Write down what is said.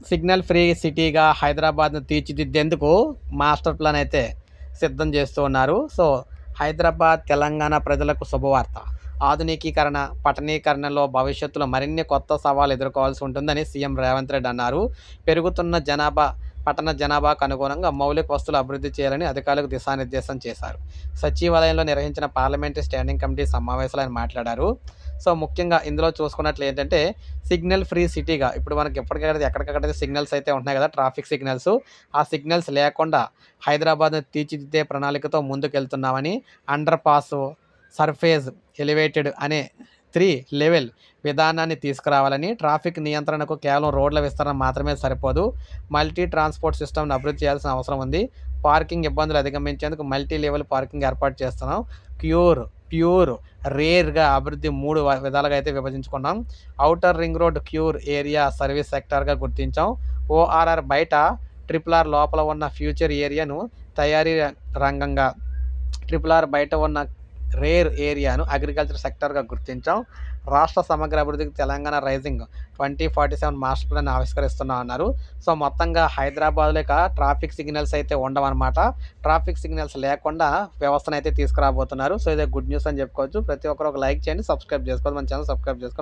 Signal free సిటీగా హైదరాబాద్‌ను తీర్చిదిద్దేందుకు మాస్టర్ ప్లాన్ అయితే సిద్ధం చేస్తూ ఉన్నారు. సో, హైదరాబాద్, తెలంగాణ ప్రజలకు శుభవార్త. ఆధునికీకరణ, పట్టణీకరణలో భవిష్యత్తులో మరిన్ని కొత్త సవాళ్లు ఎదుర్కోవాల్సి ఉంటుందని సీఎం రేవంత్ రెడ్డి అన్నారు. పెరుగుతున్న పట్టణ జనాభాకు అనుగుణంగా మౌలిక వసతులు అభివృద్ధి చేయాలని అధికారులకు దిశానిర్దేశం చేశారు. సచివాలయంలో నిర్వహించిన పార్లమెంటరీ స్టాండింగ్ కమిటీ సమావేశంలో ఆయన మాట్లాడారు. సో, ముఖ్యంగా ఇందులో చూసుకున్నట్లు ఏంటంటే సిగ్నల్ ఫ్రీ సిటీగా ఇప్పుడు మనకి ఎక్కడికక్కడ సిగ్నల్స్ అయితే ఉంటున్నాయి కదా, ట్రాఫిక్ సిగ్నల్స్. ఆ సిగ్నల్స్ లేకుండా హైదరాబాద్‌ని తీర్చిదిద్దే ప్రణాళికతో ముందుకెళ్తున్నామని, అండర్ పాస్, సర్ఫేస్ ఎలివేటెడ్ అనే 3 లెవెల్ విధానాన్ని తీసుకురావాలని, ట్రాఫిక్ నియంత్రణకు కేవలం రోడ్ల విస్తరణ మాత్రమే సరిపోదు, మల్టీ ట్రాన్స్‌పోర్ట్ సిస్టమ్‌ని అభివృద్ధి చేయాల్సిన అవసరం ఉంది. పార్కింగ్ ఇబ్బందులు అధిగమించేందుకు మల్టీ లెవెల్ పార్కింగ్ ఏర్పాటు చేస్తున్నాం. ప్యూర్, రేర్‌గా అభివృద్ధి 3 విధాలుగా అయితే విభజించుకున్నాం. Outer ring road core area service సెక్టార్‌గా గుర్తించాం. ఓఆర్ఆర్ బయట, ట్రిపుల్ ఆర్ లోపల ఉన్న ఫ్యూచర్ ఏరియాను తయారీ రంగంగా, ట్రిపుల్ ఆర్ బయట ఉన్న రేర్ ఏరియాను అగ్రికల్చర్ సెక్టార్‌గా గుర్తించాం. రాష్ట్ర సమగ్ర అభివృద్ధికి తెలంగాణ రైజింగ్ 2047 మాస్టర్ ప్లాన్ ఆవిష్కరిస్తున్నాం అన్నారు. సో, మొత్తంగా హైదరాబాద్‌లో ఇక ట్రాఫిక్ సిగ్నల్స్ అయితే ఉండవన్నమాట. ట్రాఫిక్ సిగ్నల్స్ లేకుండా వ్యవస్థనైతే తీసుకురాబోతున్నారు. సో, ఇదే గుడ్ న్యూస్ అని చెప్పుకోవచ్చు. ప్రతి ఒక్కరు ఒక లైక్ చేయండి, సబ్స్క్రైబ్ చేసుకోవాలి. మన ఛానల్ సబ్స్క్రైబ్ చేసుకోండి.